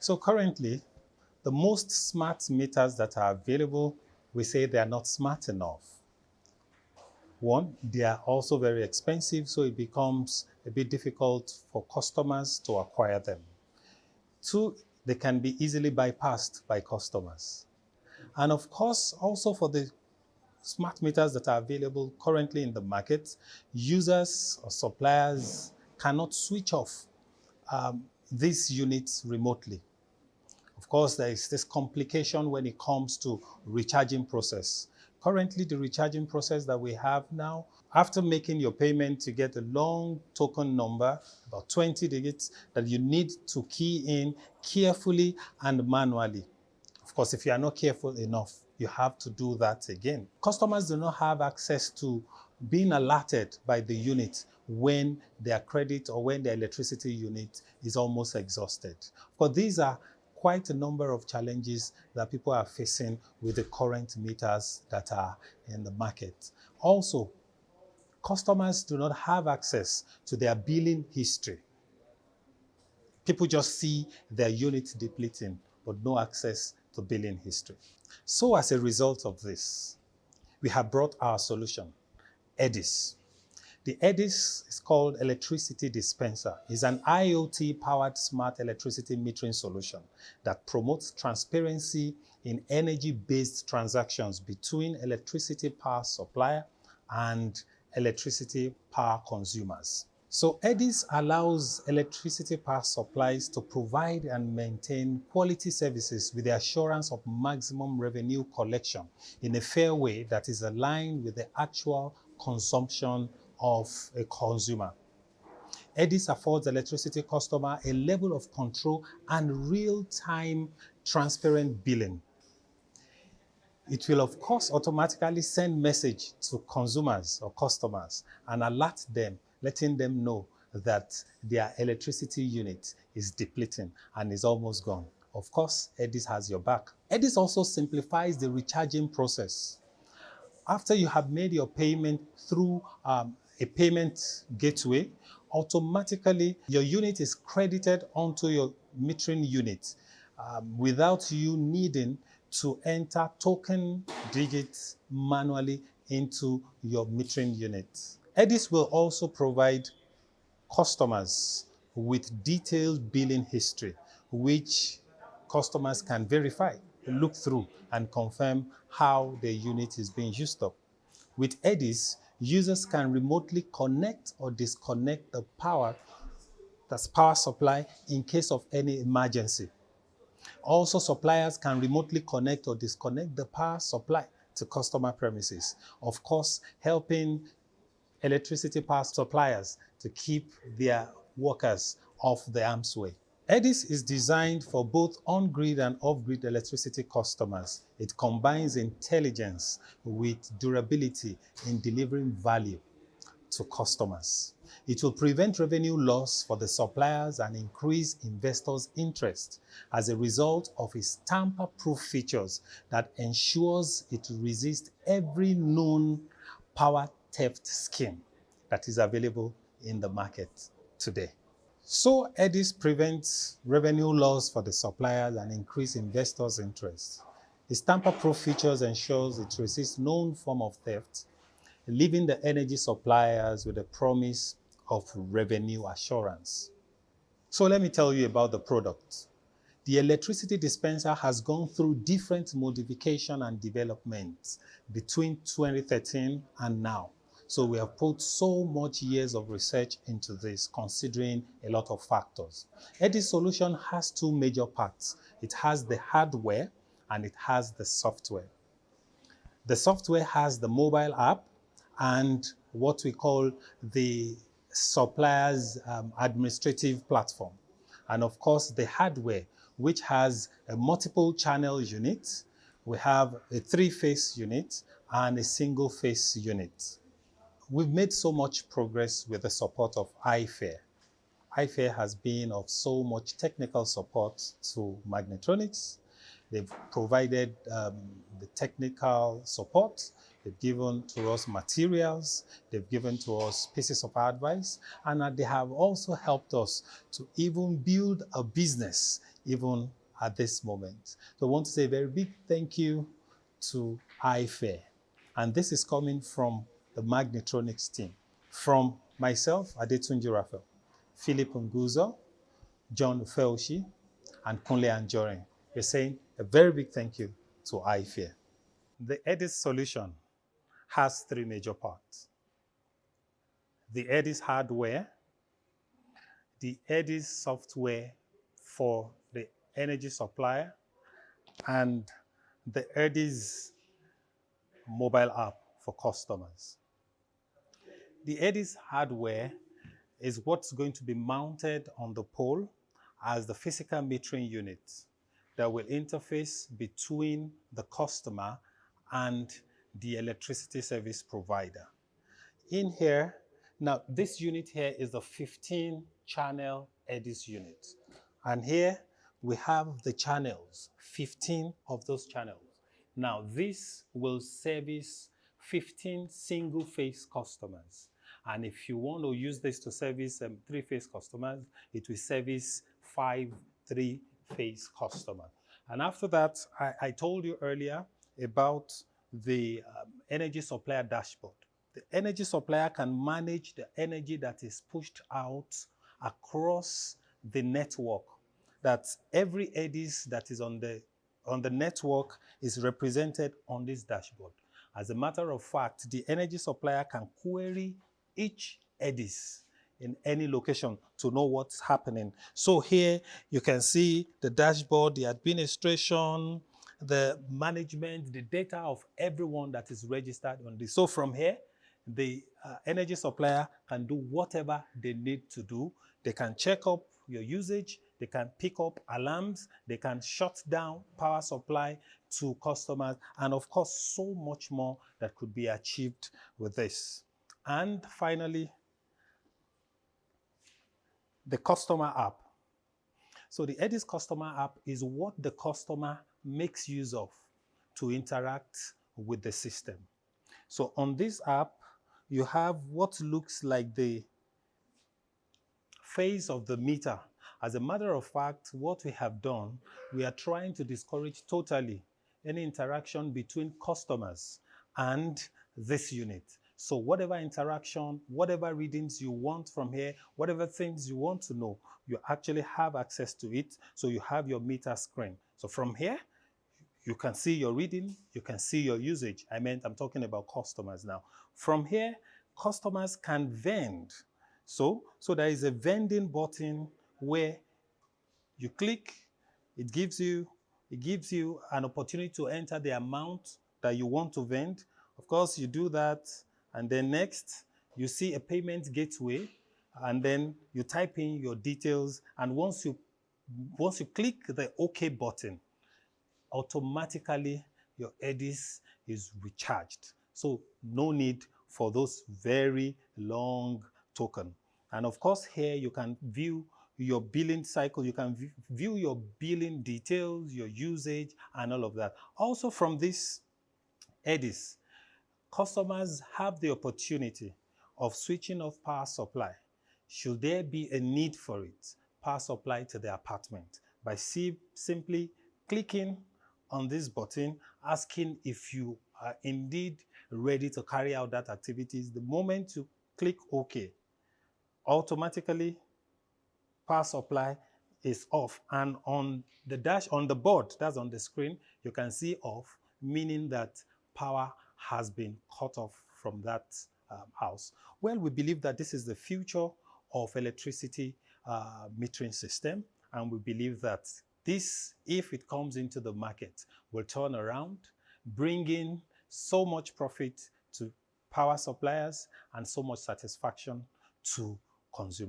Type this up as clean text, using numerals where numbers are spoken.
So currently, the most smart meters that are available, we say they are not smart enough. One, they are also very expensive, so it becomes a bit difficult for customers to acquire them. Two, they can be easily bypassed by customers. And of course, also for the smart meters that are available currently in the market, users or suppliers cannot switch off these units remotely. Of course, there is this complication when it comes to recharging process. Currently, the recharging process that we have now, after making your payment, you get a long token number, about 20 digits, that you need to key in carefully and manually. Of course, if you are not careful enough, you have to do that again. Customers do not have access to being alerted by the unit when their credit or when their electricity unit is almost exhausted. But these are quite a number of challenges that people are facing with the current meters that are in the market. Also, customers do not have access to their billing history. People just see their unit depleting, but no access to billing history. So as a result of this, we have brought our solution, EDIS. The EDIS is called Electricity Dispenser. It's an IoT-powered smart electricity metering solution that promotes transparency in energy-based transactions between electricity power supplier and electricity power consumers. So EDIS allows electricity power supplies to provide and maintain quality services with the assurance of maximum revenue collection in a fair way that is aligned with the actual consumption of a consumer. EDIS affords electricity customer a level of control and real-time transparent billing. It will, of course, automatically send message to consumers or customers and alert them, letting them know that their electricity unit is depleting and is almost gone. Of course, EDIS has your back. EDIS also simplifies the recharging process. After you have made your payment through a payment gateway, automatically your unit is credited onto your metering unit without you needing to enter token digits manually into your metering unit. EDIS will also provide customers with detailed billing history, which customers can verify, look through, and confirm how the unit is being used up. With EDIS, users can remotely connect or disconnect the power supply in case of any emergency. Also, suppliers can remotely connect or disconnect the power supply to customer premises, of course, helping electricity power suppliers to keep their workers off the arm's way. EDIS is designed for both on-grid and off-grid electricity customers. It combines intelligence with durability in delivering value to customers. It will prevent revenue loss for the suppliers and increase investors' interest as a result of its tamper-proof features that ensures it resists every known power theft scheme that is available in the market today. So EDIS prevents revenue loss for the suppliers and increase investors' interest. Its tamper-proof features ensures it resists known form of theft, leaving the energy suppliers with a promise of revenue assurance. So let me tell you about the product. The electricity dispenser has gone through different modification and development between 2013 and now. So we have put so much years of research into this, considering a lot of factors. EDIS solution has two major parts. It has the hardware and it has the software. The software has the mobile app and what we call the supplier's administrative platform. And of course, the hardware, which has a multiple channel unit. We have a 3-phase unit and a single-phase unit. We've made so much progress with the support of iFair. iFair has been of so much technical support to Magnetronics. They've provided the technical support. They've given to us materials. They've given to us pieces of advice. And they have also helped us to even build a business even at this moment. So I want to say a very big thank you to iFair. And this is coming from the Magnetronics team. From myself, Adetunji Raphael, Philip Nguzo, John Felshi, and Kunle Anjorin. We're saying a very big thank you to iFair. The EDIS solution has three major parts: the EDIS hardware, the EDIS software for the energy supplier, and the EDIS mobile app for customers. The EDIS hardware is what's going to be mounted on the pole as the physical metering unit that will interface between the customer and the electricity service provider. In here, now this unit here is the 15-channel EDIS unit. And here we have the channels, 15 of those channels. Now this will service 15 single-phase customers. And if you want to use this to service three-phase customers, it will service 5 three-phase customers. And after that, I told you earlier about the energy supplier dashboard. The energy supplier can manage the energy that is pushed out across the network. That every EDIS that is on the network is represented on this dashboard. As a matter of fact, the energy supplier can query each EDIS in any location to know what's happening. So here you can see the dashboard, the administration, the management, the data of everyone that is registered on this. So from here, the energy supplier can do whatever they need to do. They can check up your usage, they can pick up alarms, they can shut down power supply to customers, and of course, so much more that could be achieved with this. And finally, the customer app. So the EDIS customer app is what the customer makes use of to interact with the system. So on this app, you have what looks like the phase of the meter. As a matter of fact, what we have done, we are trying to discourage totally any interaction between customers and this unit. So whatever interaction, whatever readings you want from here, whatever things you want to know, you actually have access to it. So you have your meter screen. So from here, you can see your reading, you can see your usage. I'm talking about customers now. From here, customers can vend. So there is a vending button where you click, it gives you an opportunity to enter the amount that you want to vend. Of course, you do that, and then next, you see a payment gateway, and then you type in your details, and once you click the OK button, automatically your EDIS is recharged. So no need for those very long tokens. And of course, here you can view your billing cycle, you can view your billing details, your usage, and all of that. Also from this EDIS, customers have the opportunity of switching off power supply, should there be a need for it, power supply to the apartment, by simply clicking on this button, asking if you are indeed ready to carry out that activities. The moment you click OK, automatically power supply is off, and on the board that's on the screen, you can see off, meaning that power has been cut off from that house. Well, we believe that this is the future of electricity metering system, and we believe that this, if it comes into the market, will turn around, bringing so much profit to power suppliers and so much satisfaction to consumers.